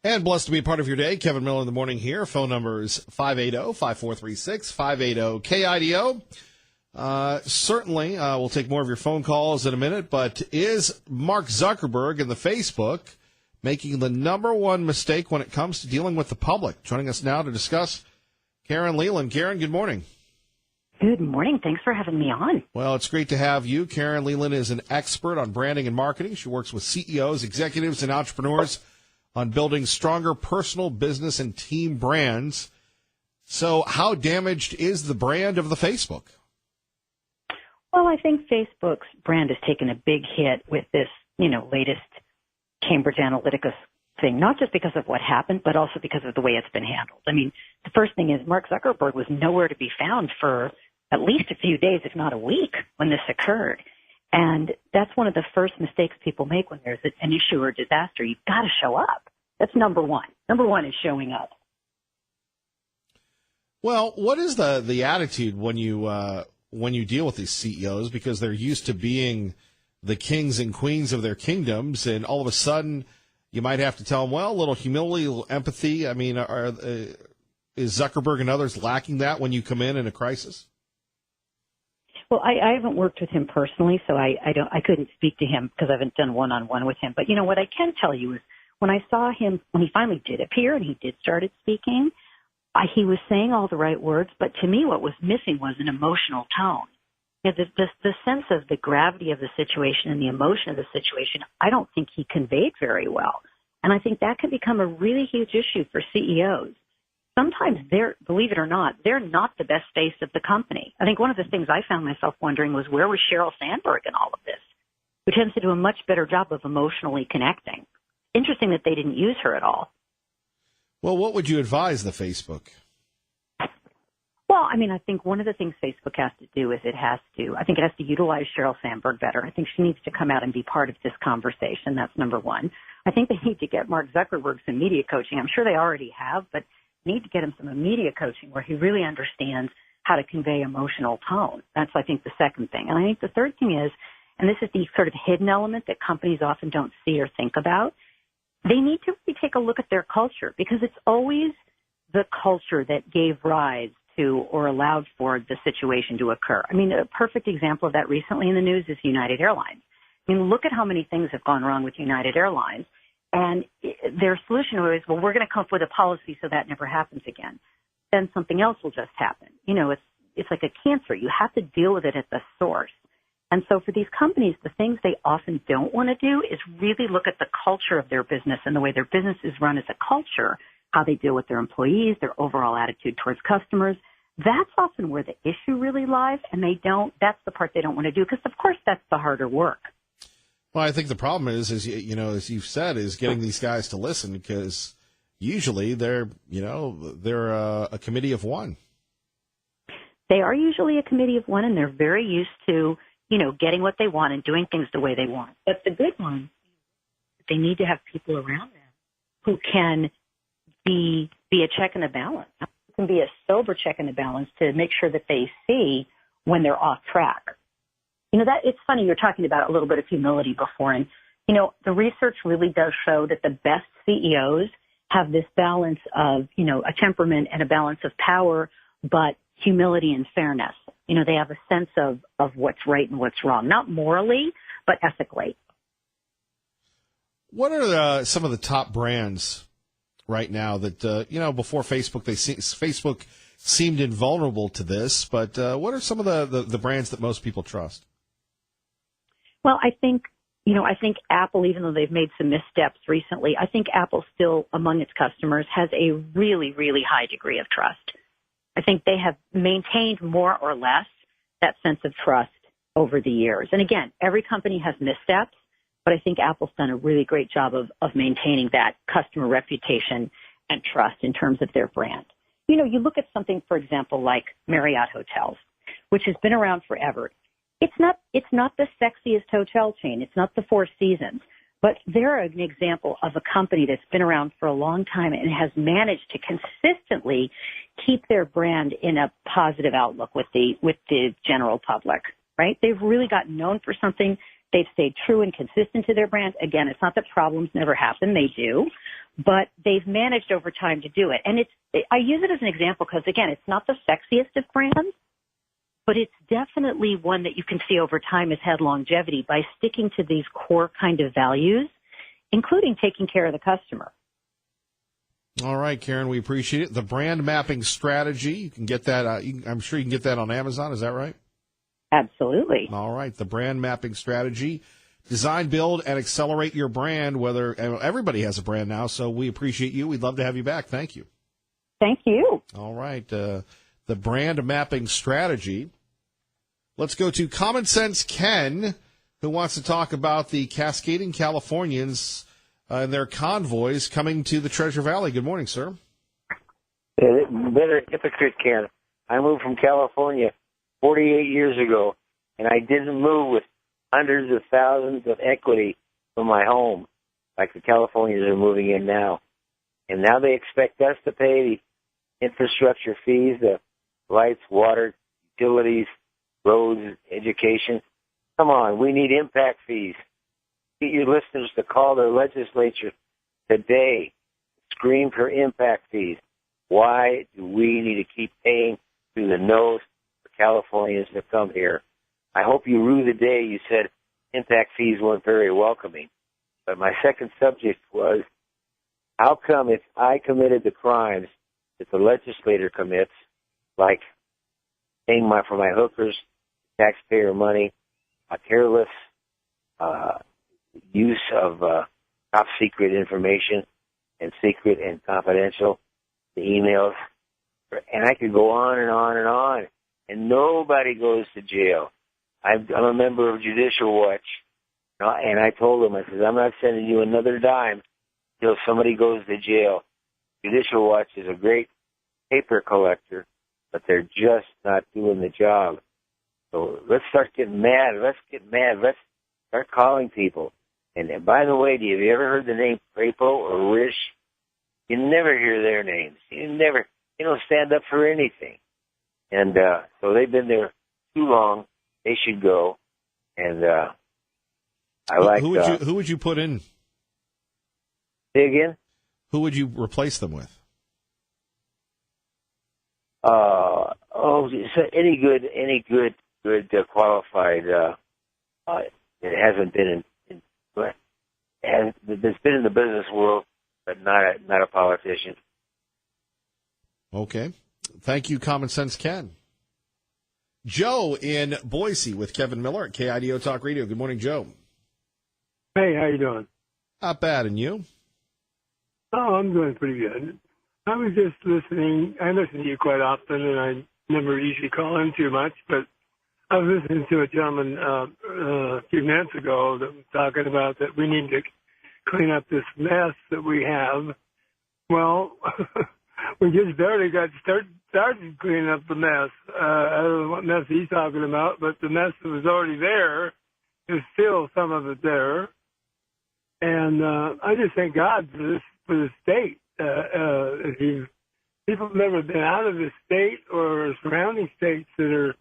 And blessed to be a part of your day. Kevin Miller in the morning here. Phone number is 580-5436, 580-KIDO. Certainly, we'll take more of your phone calls in a minute, but is Mark Zuckerberg and the Facebook making the number one mistake when it comes to dealing with the public? Joining us now to discuss, Karen Leland. Karen, good morning. Good morning. Thanks for having me on. Well, it's great to have you. Karen Leland is an expert on branding and marketing. She works with CEOs, executives, and entrepreneurs on building stronger personal, business, and team brands. So how damaged is the brand of the Facebook? Well, I think Facebook's brand has taken a big hit with this, latest Cambridge Analytica thing, not just because of what happened, but also because of the way it's been handled. I mean, the first thing is Mark Zuckerberg was nowhere to be found for at least a few days, if not a week, when this occurred. And that's one of the first mistakes people make when there's an issue or disaster. You've got to show up. That's number one. Number one is showing up. Well, what is the attitude when you deal with these CEOs, because they're used to being the kings and queens of their kingdoms, and all of a sudden you might have to tell them, well, a little humility, a little empathy. I mean, is Zuckerberg and others lacking that when you come in a crisis? Well, I haven't worked with him personally, so I couldn't speak to him because I haven't done one-on-one with him. But what I can tell you is when I saw him, when he finally did appear and he did started speaking, he was saying all the right words, but to me what was missing was an emotional tone. The sense of the gravity of the situation and the emotion of the situation, I don't think he conveyed very well. And I think that can become a really huge issue for CEOs. Sometimes believe it or not, they're not the best face of the company. I think one of the things I found myself wondering was, where was Sheryl Sandberg in all of this? Who tends to do a much better job of emotionally connecting. Interesting that they didn't use her at all. Well, what would you advise the Facebook? Well, I mean, I think one of the things Facebook has to do is it has to utilize Sheryl Sandberg better. I think she needs to come out and be part of this conversation. That's number one. I think they need to get Mark Zuckerberg some media coaching. I'm sure they already have, but need to get him some media coaching where he really understands how to convey emotional tone. That's, I think, the second thing. And I think the third thing is, and this is the sort of hidden element that companies often don't see or think about, they need to really take a look at their culture, because it's always the culture that gave rise to or allowed for the situation to occur. I mean, a perfect example of that recently in the news is United Airlines. I mean, look at how many things have gone wrong with United Airlines. And their solution was, well, we're going to come up with a policy so that never happens again. Then something else will just happen. It's like a cancer. You have to deal with it at the source. And so for these companies, the things they often don't want to do is really look at the culture of their business and the way their business is run as a culture, how they deal with their employees, their overall attitude towards customers. That's often where the issue really lies, and that's the part they don't want to do, because of course that's the harder work. Well, I think the problem is as you've said, is getting these guys to listen, because usually they're a committee of one. They are usually a committee of one, and they're very used to, getting what they want and doing things the way they want. But the good one, they need to have people around them who can be a check and a balance, who can be a sober check and a balance to make sure that they see when they're off track. That it's funny, you're talking about a little bit of humility before, and, the research really does show that the best CEOs have this balance of, a temperament and a balance of power, but humility and fairness. They have a sense of what's right and what's wrong, not morally, but ethically. What are some of the top brands right now that, before Facebook, Facebook seemed invulnerable to this, but what are some of the brands that most people trust? Well, I think Apple, even though they've made some missteps recently, I think Apple still, among its customers, has a really, really high degree of trust. I think they have maintained more or less that sense of trust over the years. And again, every company has missteps, but I think Apple's done a really great job of maintaining that customer reputation and trust in terms of their brand. You look at something, for example, like Marriott Hotels, which has been around forever. It's not the sexiest hotel chain. It's not the Four Seasons, but they're an example of a company that's been around for a long time and has managed to consistently keep their brand in a positive outlook with the general public, right? They've really gotten known for something. They've stayed true and consistent to their brand. Again, it's not that problems never happen. They do. but they've managed over time to do it. And I use it as an example because, again, it's not the sexiest of brands, but it's definitely one that you can see over time has had longevity by sticking to these core kind of values, including taking care of the customer. All right, Karen, we appreciate it. The brand mapping strategy, you can get that. I'm sure you can get that on Amazon. Is that right? Absolutely. All right, the brand mapping strategy. Design, build, and accelerate your brand. Everybody has a brand now, so we appreciate you. We'd love to have you back. Thank you. Thank you. All right, the brand mapping strategy. Let's go to Common Sense Ken, who wants to talk about the Cascading Californians and their convoys coming to the Treasure Valley. Good morning, sir. Better hypocrite, Ken. I moved from California 48 years ago, and I didn't move with hundreds of thousands of equity from my home like the Californians are moving in now. And now they expect us to pay the infrastructure fees, the lights, water, utilities, roads, education. Come on, we need impact fees. Get your listeners to call their legislature today. Scream for impact fees. Why do we need to keep paying through the nose for Californians to come here? I hope you rue the day you said impact fees weren't very welcoming. But my second subject was, how come if I committed the crimes that the legislator commits, like paying for my hookers, taxpayer money, a careless use of top secret information and secret and confidential, the emails, and I could go on and on and on, and nobody goes to jail. I'm a member of Judicial Watch, and I told them, I said, I'm not sending you another dime until somebody goes to jail. Judicial Watch is a great paper collector, but they're just not doing the job. So let's start getting mad. Let's get mad. Let's start calling people. And by the way, have you ever heard the name Crapo or Risch? You never hear their names. They don't stand up for anything. And so they've been there too long. They should go. And I like. Who would you put in? Say again? Who would you replace them with? So any good qualified. It hasn't been it's been in the business world, but not a politician. Okay, thank you, Common Sense Ken. Joe in Boise with Kevin Miller at KIDO Talk Radio. Good morning, Joe. Hey, how you doing? Not bad, and you? Oh, I'm doing pretty good. I was just listening. I listen to you quite often, and I never usually call in too much, but I was listening to a gentleman a few minutes ago that was talking about that we need to clean up this mess that we have. Well, we just barely got started cleaning up the mess. I don't know what mess he's talking about, but the mess that was already there, there's still some of it there. And I just thank God for the state. If people have never been out of the state or surrounding states that are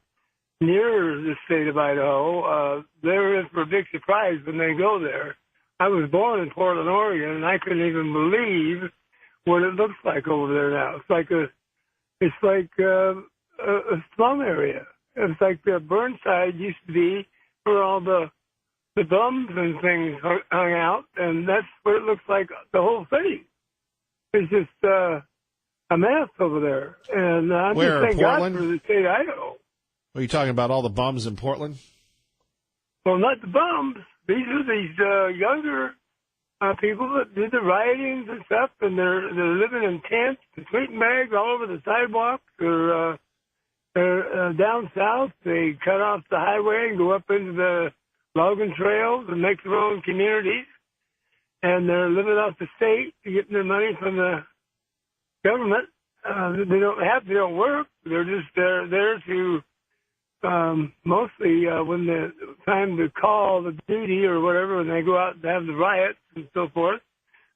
near the state of Idaho, they're in for a big surprise when they go there. I was born in Portland, Oregon, and I couldn't even believe what it looks like over there now. It's like a slum area. It's like the Burnside used to be where all the bums and things hung out, and that's what it looks like the whole city. It's just a mess over there. And I'm Where, just thank God Portland? for the state of Idaho. Are you talking about all the bums in Portland? Well, not the bums. These are younger people that did the riotings and stuff, and they're living in tents, and sleeping bags all over the sidewalks. They're down south. They cut off the highway and go up into the logging trails and make their own communities. And they're living off the state, getting their money from the government. They don't work. They're just there to mostly when the time to call the duty or whatever, when they go out and have the riots and so forth,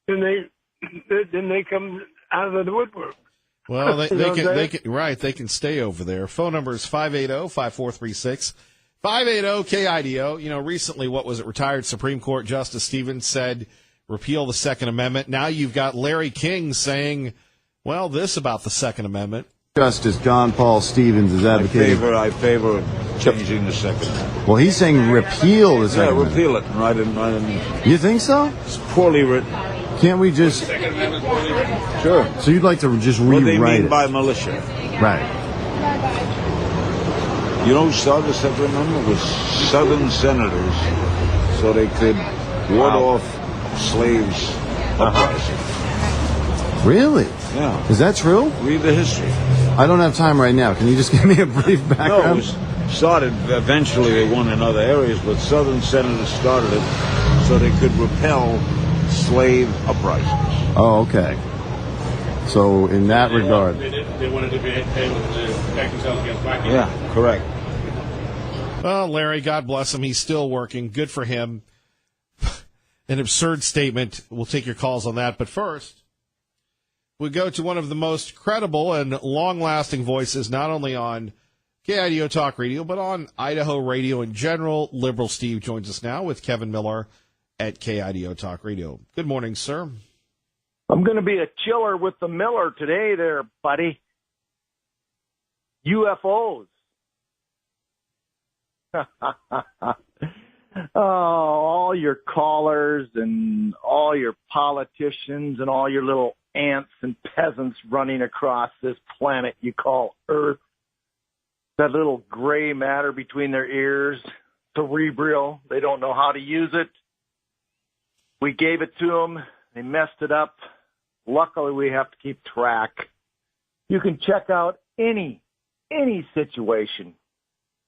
then they come out of the woodwork. Well, they can stay over there. Phone number is 580-5436. 580-KIDO. Recently, what was it? Retired Supreme Court Justice Stevens said repeal the Second Amendment. Now you've got Larry King saying, well, this about the Second Amendment. Justice John Paul Stevens is advocating. I favor changing the Second Amendment. Well, he's saying repeal the Second Amendment. Repeal it. Right in. You think so? It's poorly written. Can't we just? Second Amendment poorly written. Sure. So you'd like to just rewrite What they mean it? by militia? Right. You know who started the Second Amendment? Was Southern senators, so they could ward off slaves uprising. Really? Yeah. Is that true? Read the history. I don't have time right now. Can you just give me a brief No, it background? was started, eventually they won in other areas, but Southern senators started it so they could repel slave uprisings. Oh, okay. So in that regard. They wanted to be able to protect themselves against black people. Yeah, correct. Well, Larry, God bless him. He's still working. Good for him. An absurd statement. We'll take your calls on that. But first, we go to one of the most credible and long-lasting voices, not only on KIDO Talk Radio, but on Idaho radio in general. Liberal Steve joins us now with Kevin Miller at KIDO Talk Radio. Good morning, sir. I'm going to be a chiller with the Miller today there, buddy. UFOs. Oh, all your callers and all your politicians and all your little ants and peasants running across this planet you call Earth. That little gray matter between their ears, cerebral. They don't know how to use it. We gave it to them. They messed it up. Luckily, we have to keep track. You can check out any situation.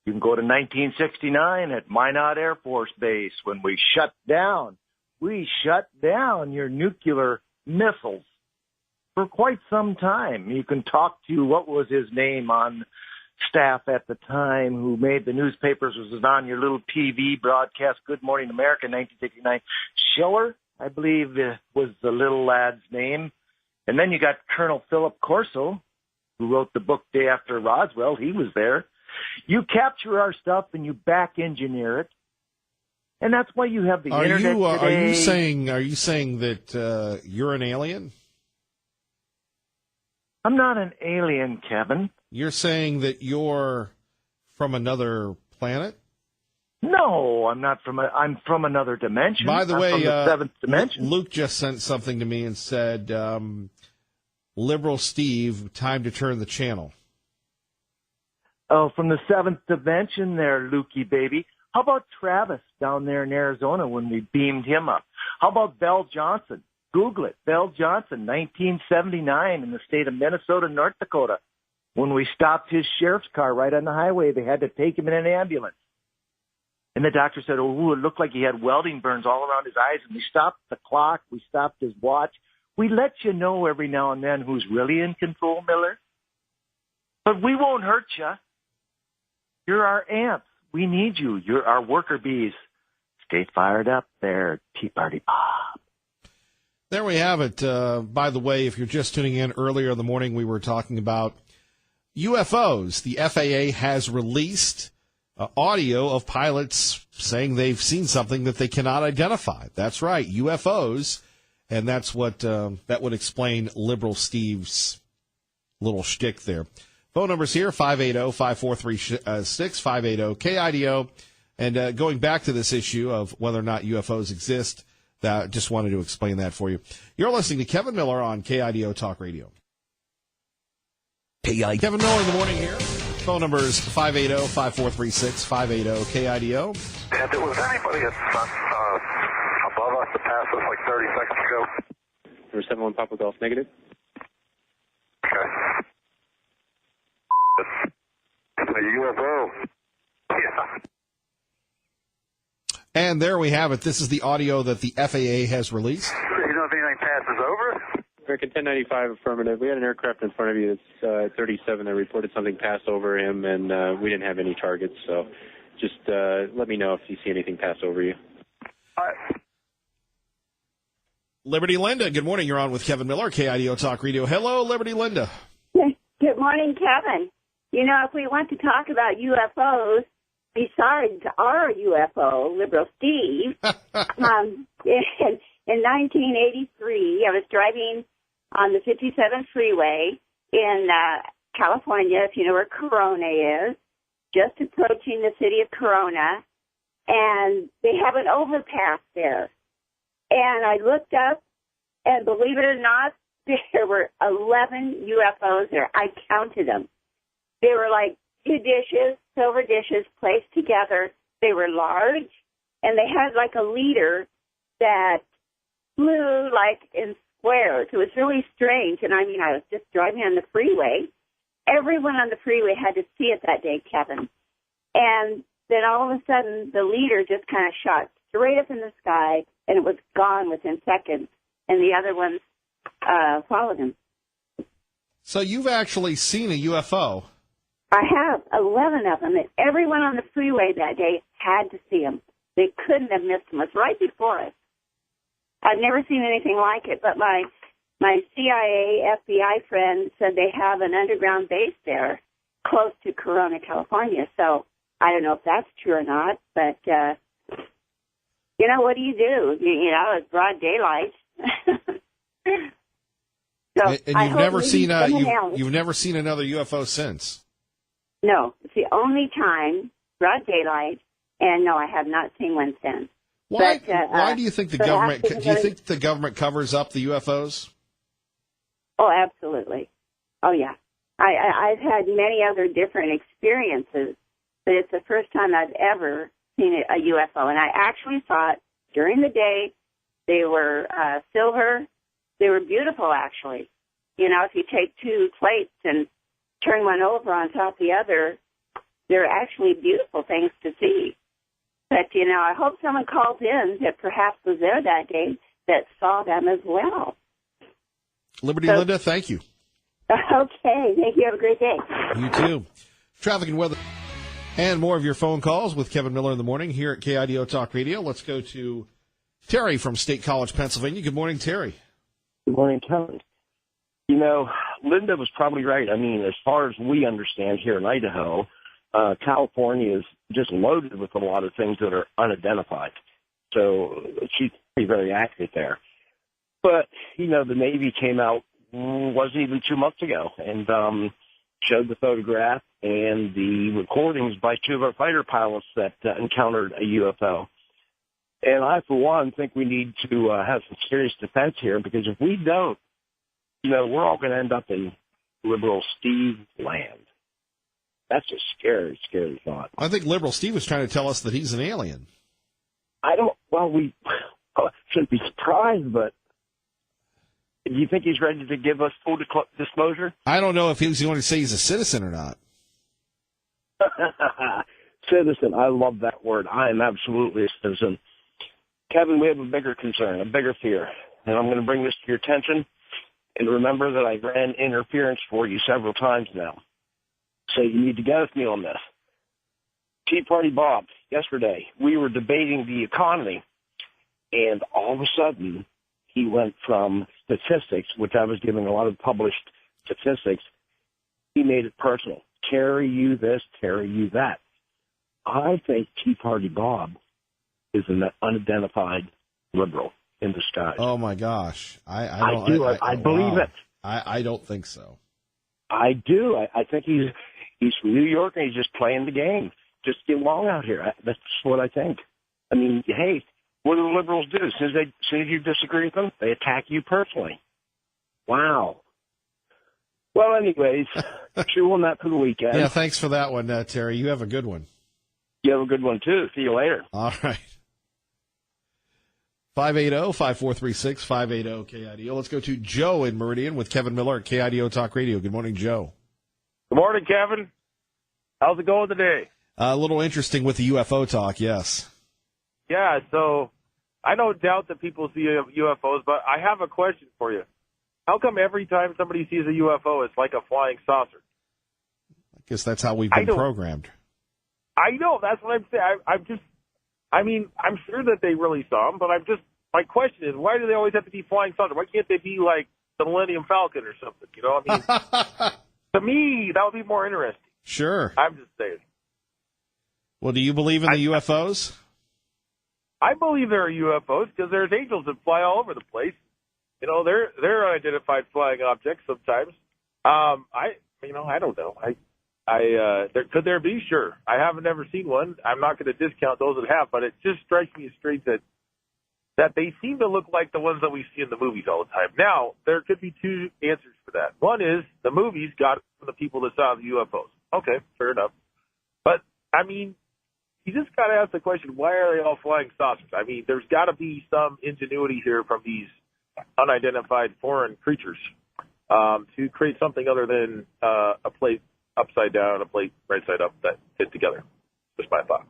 You can go to 1969 at Minot Air Force Base when we shut down your nuclear missiles for quite some time. You can talk to, what was his name on staff at the time who made the newspapers, was on your little TV broadcast, Good Morning America, 1969. Schiller, I believe, was the little lad's name. And then you got Colonel Philip Corso, who wrote the book Day After Roswell. He was there. You capture our stuff and you back engineer it. And that's why you have the internet today. Are you saying that you're an alien? I'm not an alien, Kevin. You're saying that you're from another planet? No, I'm not I'm from another dimension. By the way, from the seventh dimension. Luke just sent something to me and said, Liberal Steve, time to turn the channel. Oh, from the seventh dimension there, Lukey baby. How about Travis down there in Arizona when we beamed him up? How about Bell Johnson? Google it. Bell Johnson, 1979 in the state of Minnesota, North Dakota. When we stopped his sheriff's car right on the highway, they had to take him in an ambulance. And the doctor said, oh, it looked like he had welding burns all around his eyes. And we stopped the clock. We stopped his watch. We let you know every now and then who's really in control, Miller. But we won't hurt you. You're our ants. We need you. You're our worker bees. Stay fired up there, Tea Party Bob. There we have it. By the way, if you're just tuning in earlier in the morning, we were talking about UFOs. The FAA has released audio of pilots saying they've seen something that they cannot identify. That's right, UFOs. And that's what that would explain Liberal Steve's little shtick there. Phone number's here, 580-5436, 580-KIDO. And going back to this issue of whether or not UFOs exist, just wanted to explain that for you. You're listening to Kevin Miller on KIDO Talk Radio. Kevin Miller in the morning here. Phone number is 580-5436, 580-KIDO. And there was anybody above us that passed us like 30 seconds ago? Number 71 Papa Golf negative. Okay. It's a UFO. Yeah. And there we have it. This is the audio that the FAA has released. You know if anything passes over? American 1095 affirmative. We had an aircraft in front of you that's 37 that reported something passed over him, and we didn't have any targets. So just let me know if you see anything pass over you. All right. Liberty Linda, good morning. You're on with Kevin Miller, KIDO Talk Radio. Hello, Liberty Linda. Good morning, Kevin. You know, if we want to talk about UFOs, besides our UFO, Liberal Steve, in 1983, I was driving on the 57 freeway in California, if you know where Corona is, just approaching the city of Corona, and they have an overpass there. And I looked up, and believe it or not, there were 11 UFOs there. I counted them. They were like 2 dishes, silver dishes, placed together. They were large, and they had like a leader that flew like in squares. It was really strange. And I mean, I was just driving on the freeway. Everyone on the freeway had to see it that day, Kevin. And then all of a sudden, the leader just kind of shot straight up in the sky, and it was gone within seconds. And the other ones followed him. So you've actually seen a UFO? I have 11 of them, and everyone on the freeway that day had to see them. They couldn't have missed them. It was right before us. I've never seen anything like it, but my CIA, FBI friend said they have an underground base there close to Corona, California. So I don't know if that's true or not, but, you know, what do? You know, it's broad daylight. So And you've never seen you've never seen another UFO since? No, it's the only time, broad daylight, and no, I have not seen one since. Why? But, why do you think the government? Do you think the government covers up the UFOs? Oh, absolutely. Oh, yeah. I've had many other different experiences, but it's the first time I've ever seen a UFO, and I actually saw it during the day. They were silver. They were beautiful, actually. You know, if you take 2 plates and turn one over on top of the other, they're actually beautiful things to see. But, you know, I hope someone calls in that perhaps was there that day that saw them as well. Liberty Linda, thank you. Okay, thank you. Have a great day. You too. Traffic and weather. And more of your phone calls with Kevin Miller in the morning here at KIDO Talk Radio. Let's go to Terry from State College, Pennsylvania. Good morning, Terry. Good morning, Kevin. You know, Linda was probably right. I mean, as far as we understand here in Idaho, California is just loaded with a lot of things that are unidentified. So she's very accurate there. But, you know, the Navy came out, wasn't even 2 months ago, and showed the photograph and the recordings by 2 of our fighter pilots that encountered a UFO. And I, for one, think we need to have some serious defense here, because if we don't, you know, we're all going to end up in liberal Steve land. That's a scary, scary thought. I think liberal Steve was trying to tell us that he's an alien. We shouldn't be surprised, but do you think he's ready to give us full disclosure? I don't know if he's going to say he's a citizen or not. Citizen, I love that word. I am absolutely a citizen. Kevin, we have a bigger concern, a bigger fear, and I'm going to bring this to your attention. And remember that I ran interference for you several times now. So you need to get with me on this. Tea Party Bob, yesterday, we were debating the economy, and all of a sudden, he went from statistics, which I was giving a lot of published statistics, he made it personal. Carry you this, carry you that. I think Tea Party Bob is an unidentified liberal in disguise. Oh, my gosh. I believe it. I don't think so. I do. I think he's from New York, and he's just playing the game. Just get along out here. That's what I think. I mean, hey, what do the liberals do? As soon as you disagree with them, they attack you personally. Wow. Well, anyways, chew on that for the weekend. Yeah, thanks for that one, Terry. You have a good one. You have a good one, too. See you later. All right. 580-5436, 580-KIDO. Let's go to Joe in Meridian with Kevin Miller at KIDO Talk Radio. Good morning, Joe. Good morning, Kevin. How's it going today? A little interesting with the UFO talk, yes. Yeah, so I don't doubt that people see UFOs, but I have a question for you. How come every time somebody sees a UFO, it's like a flying saucer? I guess that's how we've been programmed. I know, that's what I'm saying. I'm sure that they really saw them, but my question is, why do they always have to be flying saucer? Why can't they be like the Millennium Falcon or something? You know, I mean, to me, that would be more interesting. Sure. I'm just saying. Well, do you believe in the UFOs? I believe there are UFOs because there's angels that fly all over the place. You know, they're unidentified flying objects sometimes. I don't know. Could there be? Sure. I haven't ever seen one. I'm not going to discount those that have, but it just strikes me as strange that they seem to look like the ones that we see in the movies all the time. Now, there could be two answers for that. One is the movies got it from the people that saw the UFOs. Okay, fair enough. But, I mean, you just got to ask the question, why are they all flying saucers? I mean, there's got to be some ingenuity here from these unidentified foreign creatures to create something other than a plate upside down, a plate right side up that fit together. Just my thought.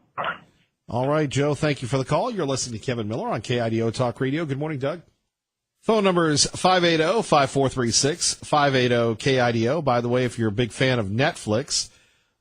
All right, Joe, thank you for the call. You're listening to Kevin Miller on KIDO Talk Radio. Good morning, Doug. Phone number is 580-5436, 580-KIDO. By the way, if you're a big fan of Netflix,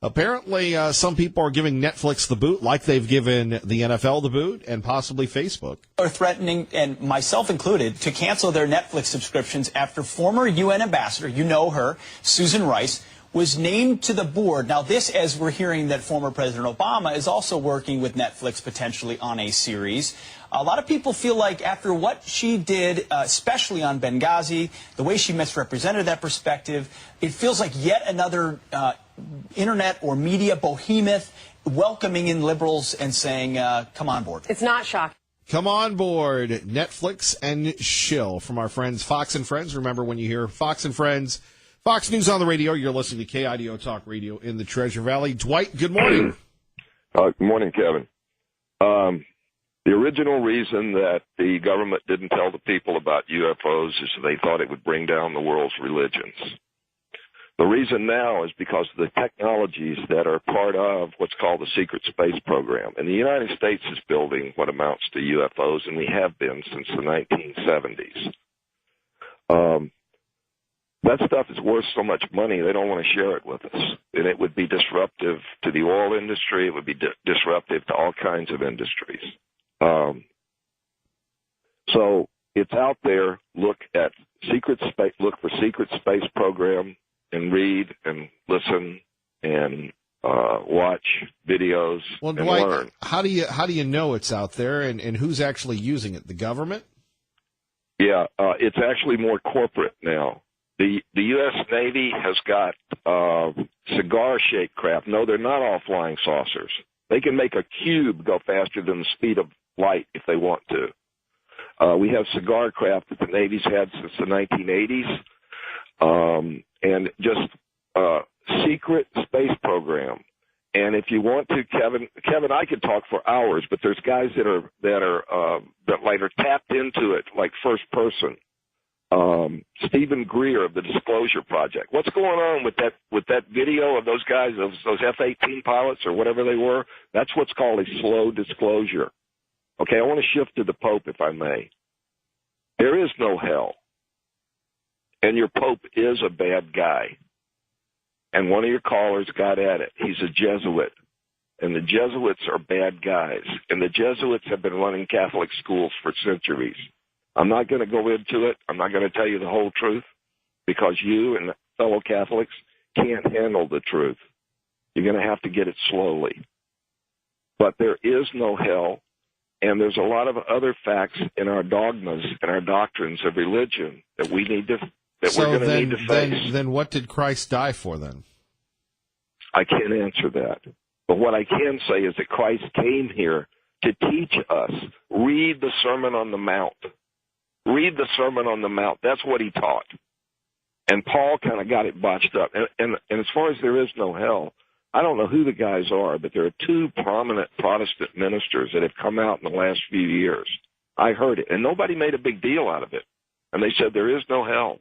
apparently some people are giving Netflix the boot like they've given the NFL the boot and possibly Facebook. Are threatening, and myself included, to cancel their Netflix subscriptions after former UN ambassador, you know her, Susan Rice, was named to the board. Now this, as we're hearing that former President Obama is also working with Netflix potentially on a series. A lot of people feel like after what she did, especially on Benghazi, the way she misrepresented that perspective, it feels like yet another internet or media behemoth welcoming in liberals and saying, come on board. It's not shocking. Come on board, Netflix and shill from our friends Fox and Friends. Remember, when you hear Fox and Friends, Fox News on the radio, you're listening to KIDO Talk Radio in the Treasure Valley. Dwight, good morning. Good morning, Kevin. The original reason that the government didn't tell the people about UFOs is they thought it would bring down the world's religions. The reason now is because of the technologies that are part of what's called the secret space program. And the United States is building what amounts to UFOs, and we have been since the 1970s. That stuff is worth so much money, they don't want to share it with us. And it would be disruptive to the oil industry. It would be disruptive to all kinds of industries. So it's out there. Look for secret space program and read and listen and watch videos and Dwight, learn. How do you know it's out there and who's actually using it? The government? Yeah, it's actually more corporate now. The U.S. Navy has got cigar-shaped craft. No, they're not all flying saucers. They can make a cube go faster than the speed of light if they want to. We have cigar craft that the Navy's had since the 1980s, and just secret space program. And if you want to, Kevin, I could talk for hours, but there's guys that are tapped into it, like first person. Stephen Greer of the Disclosure Project. What's going on with that video of those guys, those F-18 pilots or whatever they were? That's what's called a slow disclosure. Okay, I want to shift to the Pope, if I may. There is no hell. And your Pope is a bad guy. And one of your callers got at it. He's a Jesuit. And the Jesuits are bad guys. And the Jesuits have been running Catholic schools for centuries. I'm not going to go into it. I'm not going to tell you the whole truth because you and fellow Catholics can't handle the truth. You're going to have to get it slowly. But there is no hell, and there's a lot of other facts in our dogmas and our doctrines of religion that we're going to need to face. Then what did Christ die for then? I can't answer that. But what I can say is that Christ came here to teach us. Read the Sermon on the Mount. Read the Sermon on the Mount. That's what he taught. And Paul kind of got it botched up. And as far as there is no hell, I don't know who the guys are, but there are two prominent Protestant ministers that have come out in the last few years. I heard it, and nobody made a big deal out of it. And they said there is no hell.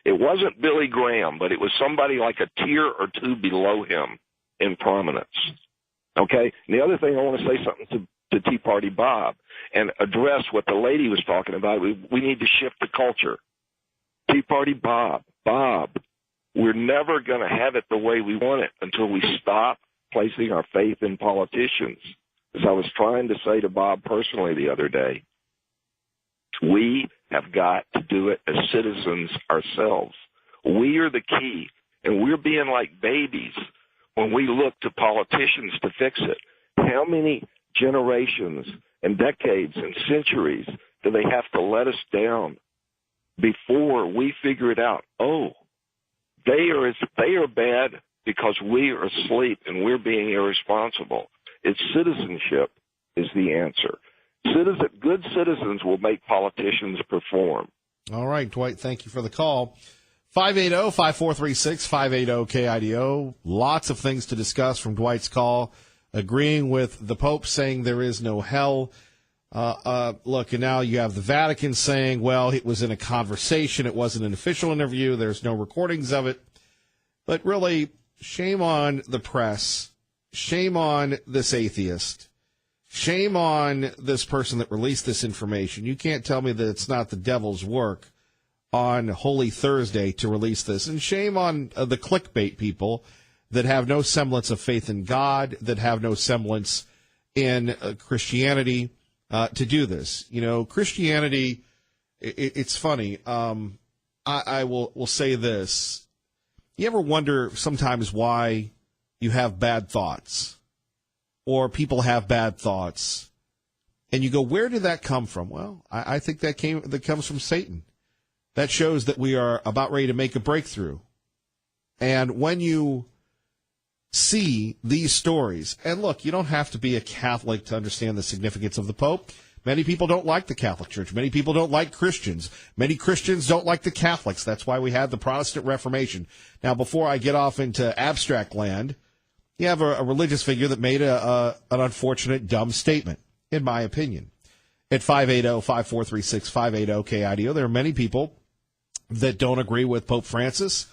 It wasn't Billy Graham, but it was somebody like a tier or two below him in prominence. Okay? And the other thing, I want to say something to Tea Party Bob and address what the lady was talking about. We need to shift the culture. Tea Party Bob, we're never going to have it the way we want it until we stop placing our faith in politicians. As I was trying to say to Bob personally the other day, we have got to do it as citizens ourselves. We are the key, and we're being like babies when we look to politicians to fix it. How many generations and decades and centuries do they have to let us down before we figure it out? Oh, they are bad because we are asleep and we're being irresponsible. It's citizenship is the answer. Good citizens will make politicians perform. All right, Dwight, thank you for the call. 580-5436, 580-KIDO. Lots of things to discuss from Dwight's call. Agreeing with the Pope saying there is no hell. Look, and now you have the Vatican saying, well, it was in a conversation. It wasn't an official interview. There's no recordings of it. But really, shame on the press. Shame on this atheist. Shame on this person that released this information. You can't tell me that it's not the devil's work on Holy Thursday to release this. And shame on the clickbait people that have no semblance of faith in God, that have no semblance in Christianity to do this. You know, Christianity, it's funny. I will say this. You ever wonder sometimes why you have bad thoughts or people have bad thoughts? And you go, where did that come from? Well, I think that comes from Satan. That shows that we are about ready to make a breakthrough. And when you see these stories, and look, you don't have to be a Catholic to understand the significance of the Pope. Many people don't like the Catholic Church. Many people don't like Christians. Many Christians don't like the Catholics. That's why we had the Protestant Reformation. Now, before I get off into abstract land, you have a religious figure that made an unfortunate, dumb statement, in my opinion. At 580-5436, 580-KIDO, there are many people that don't agree with Pope Francis.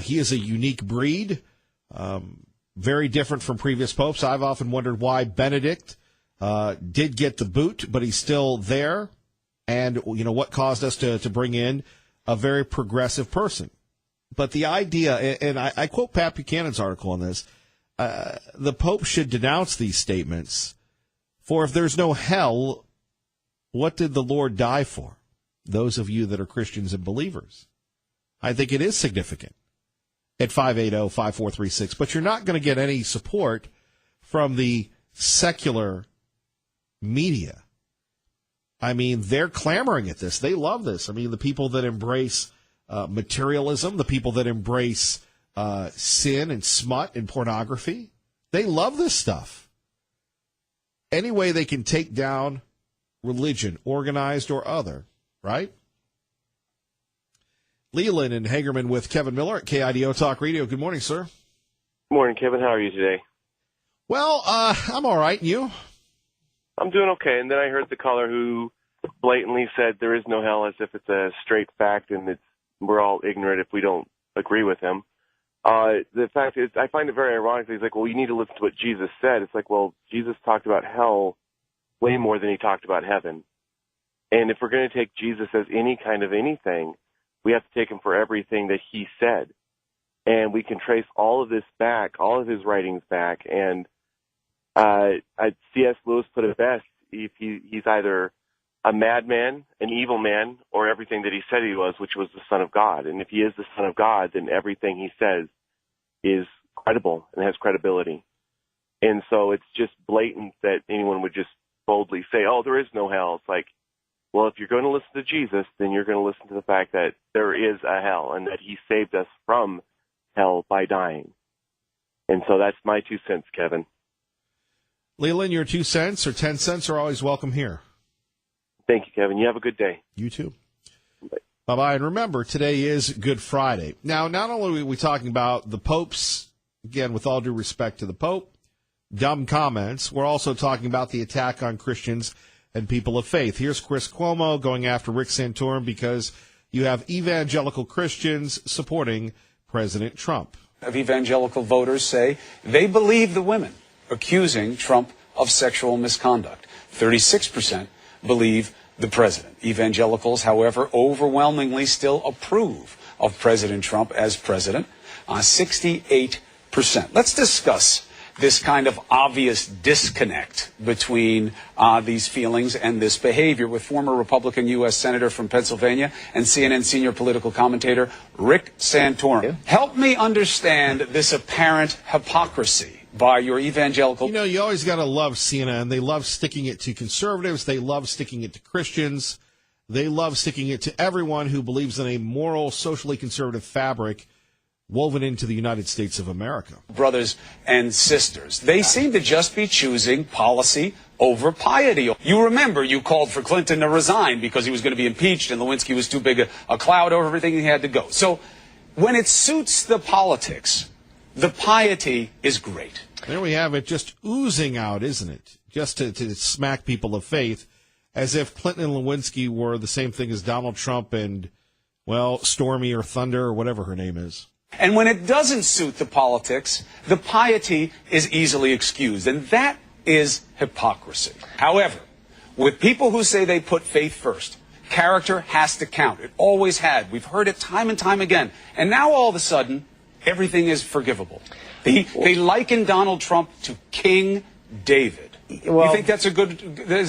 He is a unique breed, very different from previous popes. I've often wondered why Benedict did get the boot, but he's still there. And, you know, what caused us to bring in a very progressive person. But the idea, and I quote Pat Buchanan's article on this, the Pope should denounce these statements. For if there's no hell, what did the Lord die for? Those of you that are Christians and believers. I think it is significant at 580-5436. But you're not going to get any support from the secular media. I mean, they're clamoring at this. They love this. I mean, the people that embrace materialism, the people that embrace sin and smut and pornography, they love this stuff. Any way they can take down religion, organized or other, right? Leland and Hagerman with Kevin Miller at KIDO Talk Radio. Good morning, sir. Good morning, Kevin. How are you today? Well, I'm all right. And you? I'm doing okay. And then I heard the caller who blatantly said there is no hell, as if it's a straight fact and we're all ignorant if we don't agree with him. The fact is, I find it very ironic that he's like, well, you need to listen to what Jesus said. It's like, well, Jesus talked about hell way more than he talked about heaven. And if we're going to take Jesus as any kind of anything, we have to take him for everything that he said. And we can trace all of this back, all of his writings back. And C.S. Lewis put it best. He's either a madman, an evil man, or everything that he said he was, which was the Son of God. And if he is the Son of God, then everything he says is credible and has credibility. And so it's just blatant that anyone would just boldly say, oh, there is no hell. It's like, well, if you're going to listen to Jesus, then you're going to listen to the fact that there is a hell and that he saved us from hell by dying. And so that's my 2 cents, Kevin. Leland, your 2 cents or 10 cents are always welcome here. Thank you, Kevin. You have a good day. You too. Bye-bye. And remember, today is Good Friday. Now, not only are we talking about the Pope's, again, with all due respect to the Pope, dumb comments, we're also talking about the attack on Christians and people of faith. Here's Chris Cuomo going after Rick Santorum because you have evangelical Christians supporting President Trump. Of evangelical voters say they believe the women accusing Trump of sexual misconduct. 36% believe the president. Evangelicals, however, overwhelmingly still approve of President Trump as president. 68%. Let's discuss this kind of obvious disconnect between these feelings and this behavior with former Republican U.S. Senator from Pennsylvania and CNN senior political commentator Rick Santorum. Help me understand this apparent hypocrisy by your evangelical. You know, you always got to love CNN. They love sticking it to conservatives. They love sticking it to Christians. They love sticking it to everyone who believes in a moral, socially conservative fabric woven into the United States of America. Brothers and sisters, they seem to just be choosing policy over piety. You remember you called for Clinton to resign because he was going to be impeached and Lewinsky was too big a cloud over everything, he had to go. So when it suits the politics, the piety is great. There we have it, just oozing out, isn't it? Just to smack people of faith, as if Clinton and Lewinsky were the same thing as Donald Trump and, well, Stormy or Thunder or whatever her name is. And when it doesn't suit the politics, the piety is easily excused. And that is hypocrisy. However, with people who say they put faith first, character has to count. It always had. We've heard it time and time again. And now all of a sudden, everything is forgivable. They liken Donald Trump to King David. Well, you think is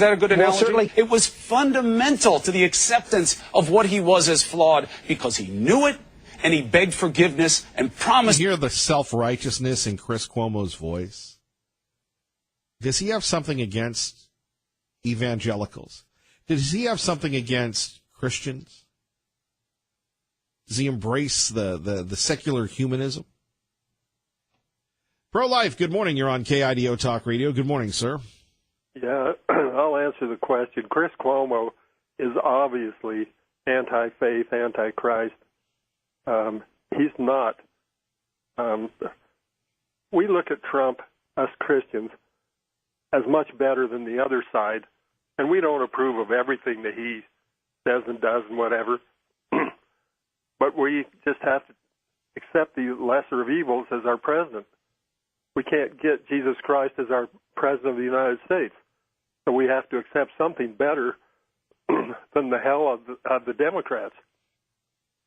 that a good analogy? Well, certainly. It was fundamental to the acceptance of what he was as flawed because he knew it and he begged forgiveness and promised. You hear the self-righteousness in Chris Cuomo's voice? Does he have something against evangelicals? Does he have something against Christians? Does he embrace the secular humanism? Pro-Life, good morning. You're on KIDO Talk Radio. Good morning, sir. Yeah, I'll answer the question. Chris Cuomo is obviously anti-faith, anti-Christ. He's not. We look at Trump, us Christians, as much better than the other side, and we don't approve of everything that he says and does and whatever. But we just have to accept the lesser of evils as our president. We can't get Jesus Christ as our president of the United States. So we have to accept something better than the hell of the Democrats.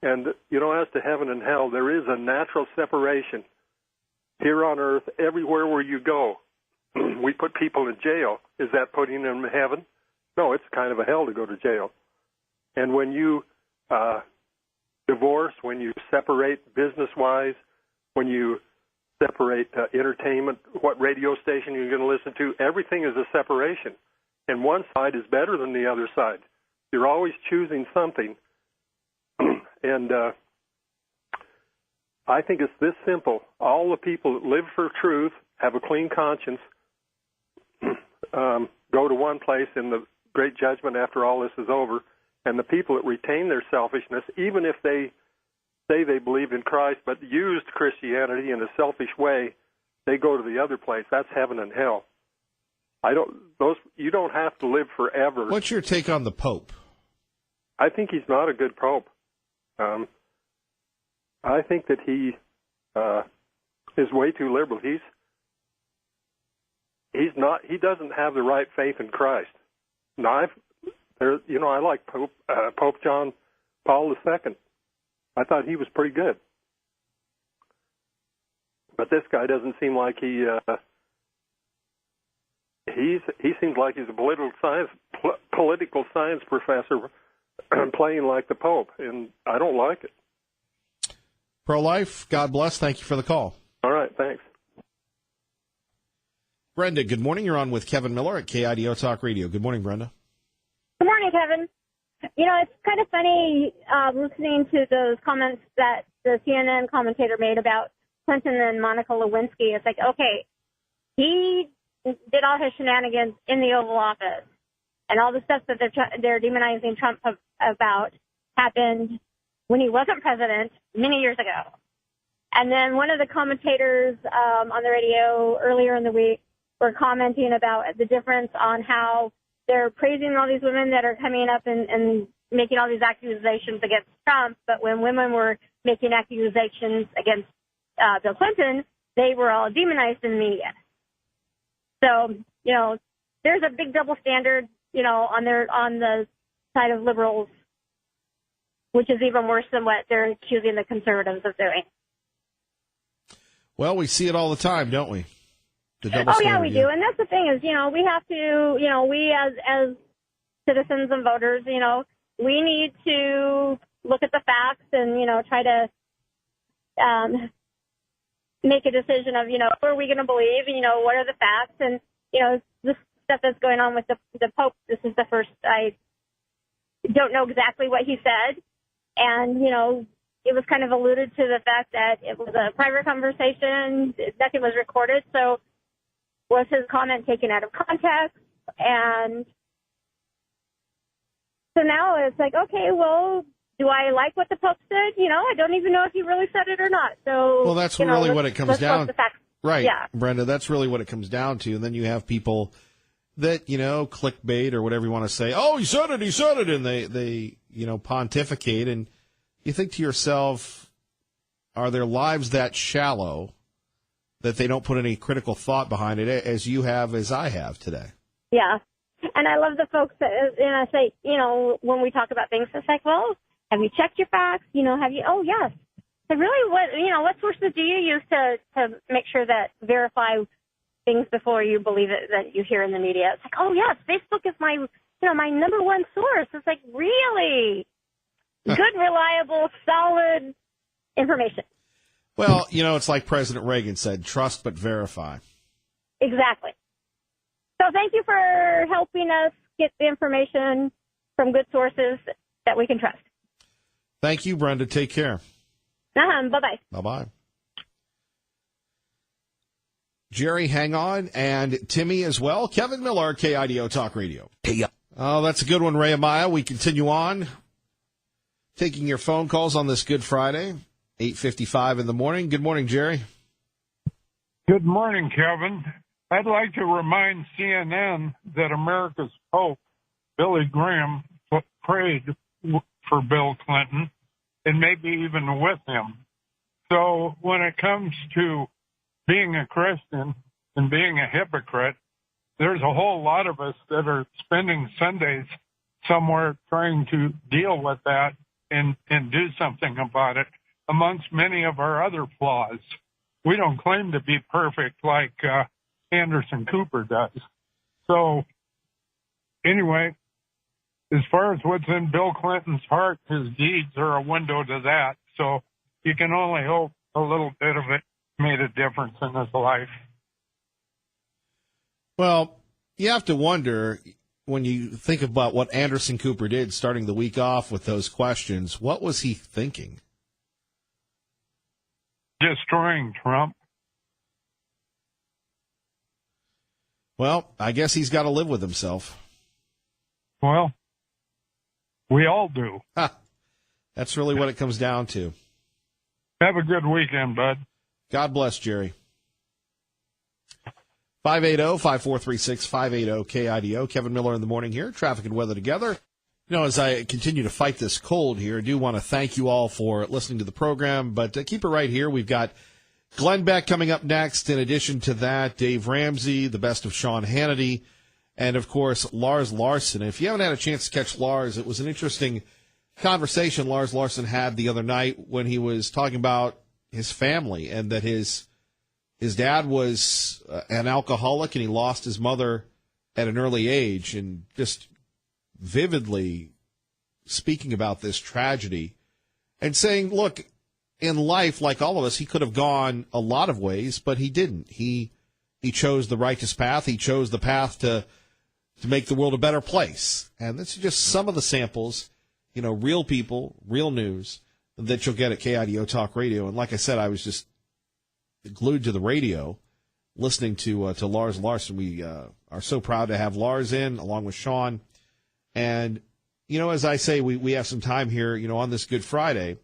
And, you know, as to heaven and hell, there is a natural separation here on earth everywhere where you go. We put people in jail. Is that putting them in heaven? No, it's kind of a hell to go to jail. And when you divorce, when you separate business-wise, when you separate entertainment, what radio station you're going to listen to, everything is a separation. And one side is better than the other side. You're always choosing something. And I think it's this simple. All the people that live for truth, have a clean conscience, go to one place in the great judgment after all this is over. And the people that retain their selfishness, even if they say they believe in Christ but used Christianity in a selfish way, they go to the other place. That's heaven and hell. You don't have to live forever. What's your take on the Pope? I think he's not a good Pope. I think that he is way too liberal. He's not. He doesn't have the right faith in Christ. Now, I like Pope John Paul II. I thought he was pretty good, but this guy doesn't seem like he seems like he's a political science professor playing like the Pope, and I don't like it. Pro-Life, God bless. Thank you for the call. All right, thanks. Brenda, good morning. You're on with Kevin Miller at KIDO Talk Radio. Good morning, Brenda. Good morning, Kevin. You know, it's kind of funny listening to those comments that the CNN commentator made about Clinton and Monica Lewinsky. It's like, okay, he did all his shenanigans in the Oval Office, and all the stuff that they're demonizing Trump about happened when he wasn't president many years ago. And then one of the commentators on the radio earlier in the week were commenting about the difference on how they're praising all these women that are coming up and making all these accusations against Trump, but when women were making accusations against Bill Clinton, they were all demonized in the media. So, you know, there's a big double standard, you know, on the side of liberals, which is even worse than what they're accusing the conservatives of doing. Well, we see it all the time, don't we? The double Oh, standard, yeah, we do. And that's the thing is, you know, we have to, you know, we as citizens and voters, you know, we need to look at the facts and, you know, try to, make a decision of, who are we going to believe? What are the facts? And, this stuff that's going on with the Pope, this is the first, I don't know exactly what he said. And, it was kind of alluded to the fact that it was a private conversation, nothing was recorded. So was his comment taken out of context? And so now it's like, okay, well, do I like what the Pope said? I don't even know if he really said it or not. So, well, that's really what it comes down. Right, yeah. Brenda, that's really what it comes down to. And then you have people that, clickbait or whatever you want to say. Oh, he said it. And they pontificate. And you think to yourself, are their lives that shallow that they don't put any critical thought behind it, as you have, as I have today? Yeah. And I love the folks that, say, when we talk about things, it's like, well, have you checked your facts? Have you, oh, yes. So really, what sources do you use to make sure that verify things before you believe it that you hear in the media? It's like, oh, yes, Facebook is my number one source. It's like, really? Good, reliable, solid information. Well, it's like President Reagan said, trust but verify. Exactly. So thank you for helping us get the information from good sources that we can trust. Thank you, Brenda. Take care. Bye-bye. Bye-bye. Jerry, hang on, and Timmy as well. Kevin Miller, KIDO Talk Radio. Oh, that's a good one, Ray Amaya. We continue on taking your phone calls on this Good Friday, 8:55 in the morning. Good morning, Jerry. Good morning, Kevin. I'd like to remind CNN that America's Pope, Billy Graham, prayed for Bill Clinton and maybe even with him. So when it comes to being a Christian and being a hypocrite, there's a whole lot of us that are spending Sundays somewhere trying to deal with that and do something about it, amongst many of our other flaws. We don't claim to be perfect like Anderson Cooper does. So anyway, as far as what's in Bill Clinton's heart, his deeds are a window to that. So you can only hope a little bit of it made a difference in his life. Well, you have to wonder, when you think about what Anderson Cooper did starting the week off with those questions, what was he thinking? Destroying Trump. Well, I guess he's got to live with himself. Well, we all do. That's really what it comes down to. Have a good weekend, bud. God bless, Jerry. 580-5436, 580-KIDO. Kevin Miller in the morning here. Traffic and weather together. As I continue to fight this cold here, I do want to thank you all for listening to the program, but keep it right here. We've got Glenn Beck coming up next. In addition to that, Dave Ramsey, the best of Sean Hannity, and, of course, Lars Larson. If you haven't had a chance to catch Lars, it was an interesting conversation Lars Larson had the other night when he was talking about his family and that his dad was an alcoholic and he lost his mother at an early age, and just vividly speaking about this tragedy and saying, look, in life, like all of us, he could have gone a lot of ways, but he didn't. He chose the righteous path. He chose the path to make the world a better place. And this is just some of the samples, real people, real news that you'll get at KIDO Talk Radio. And like I said, I was just glued to the radio listening to Lars Larson. We are so proud to have Lars in along with Sean. And, as I say, we have some time here, on this Good Friday.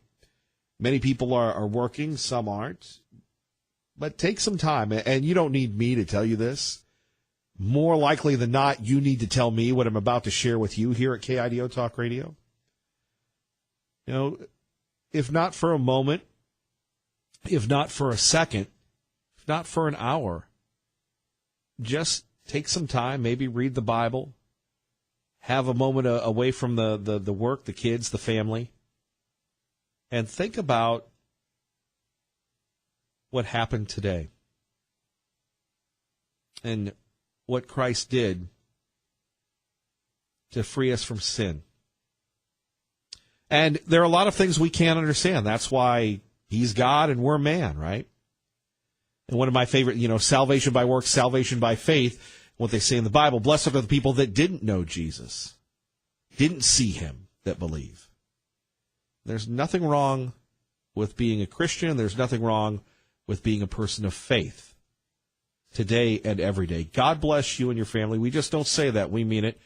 Many people are working, some aren't. But take some time, and you don't need me to tell you this. More likely than not, you need to tell me what I'm about to share with you here at KIDO Talk Radio. If not for a moment, if not for a second, if not for an hour, just take some time, maybe read the Bible, have a moment away from the work, the kids, the family, and think about what happened today and what Christ did to free us from sin. And there are a lot of things we can't understand. That's why he's God and we're man, right? And one of my favorite, salvation by works, salvation by faith, what they say in the Bible, blessed are the people that didn't know Jesus, didn't see him, that believe. There's nothing wrong with being a Christian. There's nothing wrong with being a person of faith today and every day. God bless you and your family. We just don't say that. We mean it.